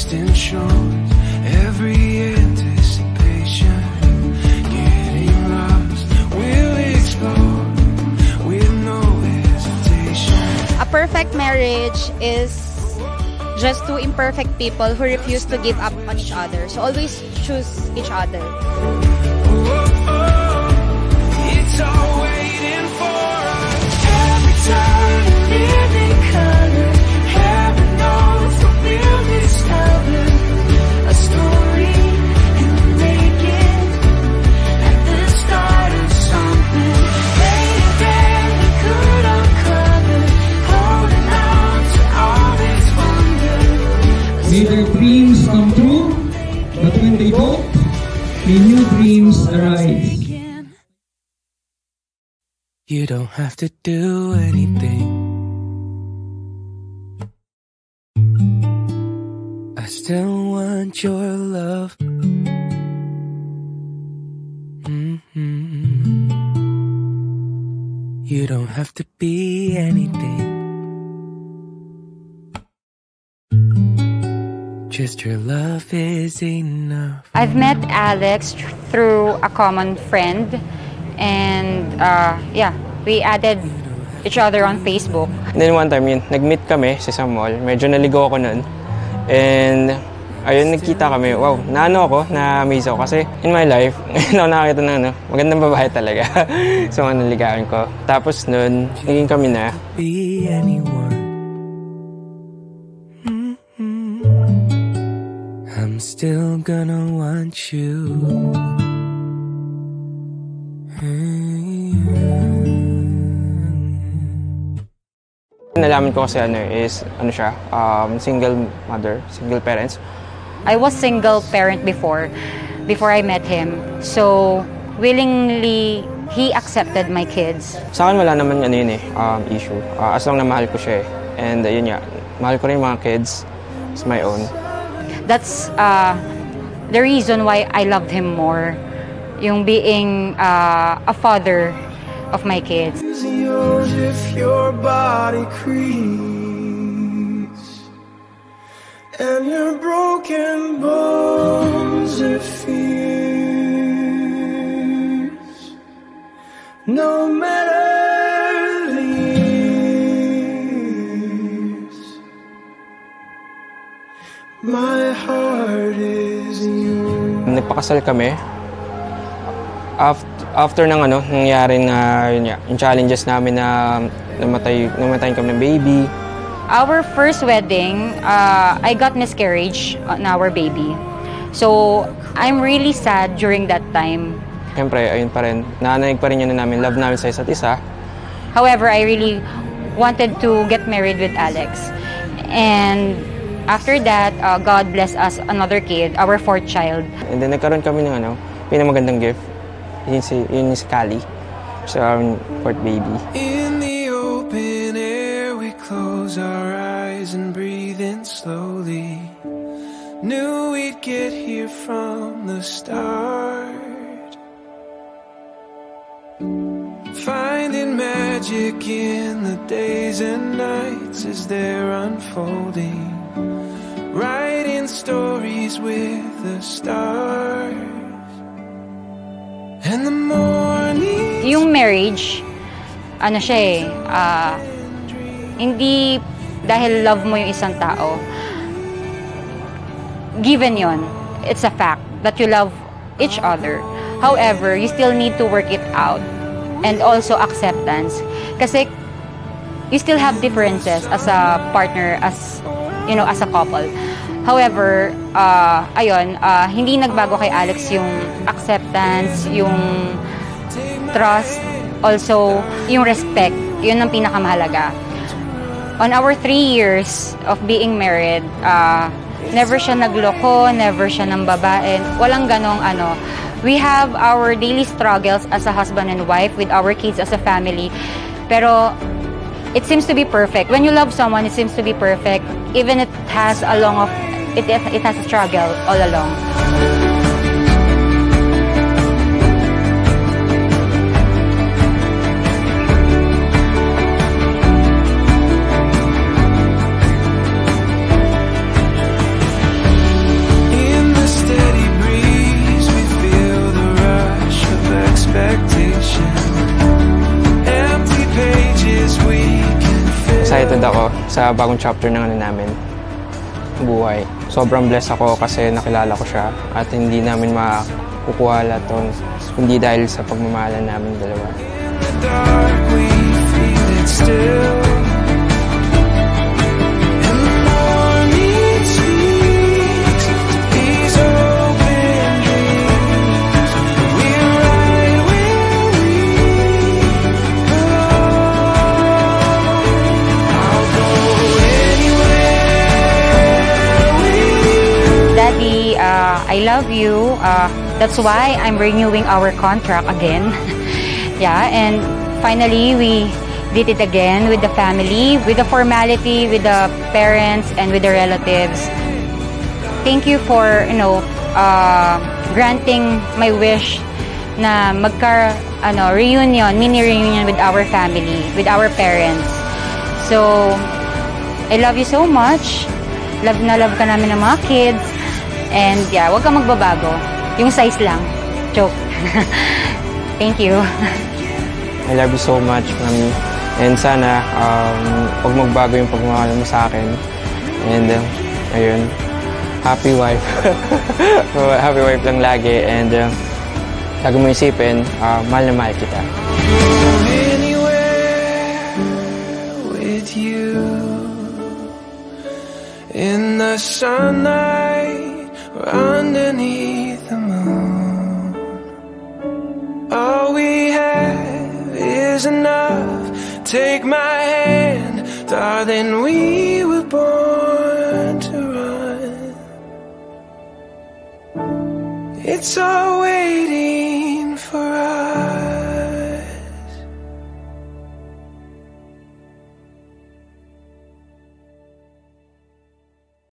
wasting short, every anticipation, getting lost, we'll explore with no hesitation. A perfect marriage is just two imperfect people who refuse to give up on each other. So always choose each other. It's all waiting for us. Every time we live in color, heaven knows that we'll discover a story in the making, at the start of something greater than we could uncover, holding on to all this wonder. May their dreams come true, but when they don't, may new dreams arise. You don't have to do anything. I still want your love. You don't have to be anything. Just your love is enough. I've met Alex through a common friend, and yeah, we added each other on Facebook. And then one time yun, nag-meet kami sa isang mall. Medyo naligo ako nun. And ayun, nagkita kami. Wow, naano ako, na-amaze ako. Kasi in my life, ngayon ako nakakita ng magandang babae talaga. So, naligaan ko. Tapos nun, naging kami na. Be anyone. I'm still gonna want you. Nalaman ko kasi siya, single mother, single parents. I was single parent before I met him. So, willingly, he accepted my kids. Sa akin wala naman issue. As long na mahal ko siya And yun nga, mahal ko rin yung mga kids. It's my own. That's the reason why I loved him more. Yung being a father of my kids. If your body creaks and your broken bones are fears, no matter the years, my heart is yours. Nagpakasal kami. After ng nangyari na yung challenges namin na namatayin kami ng baby. Our first wedding, I got miscarriage on our baby. So, I'm really sad during that time. Siyempre, ayun pa rin. Nananig pa rin yun namin. Love namin sa isa't isa. However, I really wanted to get married with Alex. And after that, God blessed us another kid, our fourth child. And then nagkaroon kami ng pinamagandang gift. Yun si Kali. So, our fourth baby. In the open air, we close our eyes and breathe in slowly. Knew we'd get here from the start. Finding magic in the days and nights as they're unfolding. Writing stories with the stars. And the morning. Yung marriage, hindi dahil love mo yung isang tao. Given yon, it's a fact that you love each other. However, you still need to work it out. And also acceptance. Kasi you still have differences as a partner, as a couple. However, hindi nagbago kay Alex yung acceptance, yung trust, also yung respect. Yun ang pinakamahalaga. On our 3 years of being married, never siya nagloko, never siya nang babae. Walang ganong We have our daily struggles as a husband and wife with our kids as a family. Pero it seems to be perfect. When you love someone, it seems to be perfect. Even it has it has a struggle all along. sa bagong chapter ng namin buhay. Sobrang blessed ako kasi nakilala ko siya at hindi namin makukuha lahat to, hindi dahil sa pagmamahalan namin dalawa. Dark, we feel it still. And the morning speaks these open dreams. We're right where we belong. I'll go anywhere with you. Daddy, I love you. That's why I'm renewing our contract again. Yeah, and finally we did it again with the family, with the formality, with the parents, and with the relatives. Thank you for, granting my wish na reunion, mini reunion with our family, with our parents. So, I love you so much. Love na love ka namin ng mga kids. And yeah, wag kang magbabago. Yung size lang. Joke. Thank you. I love you so much, Mami. And sana, huwag magbago yung pagmamahal mo sa akin. And, ayun, happy wife. Happy wife lang lagi. And, lagi mo isipin, mahal na mahal kita. Anywhere with you. In the sunlight or underneath the moon. All we have is enough. Take my hand, darling, we were born to run. It's all waiting.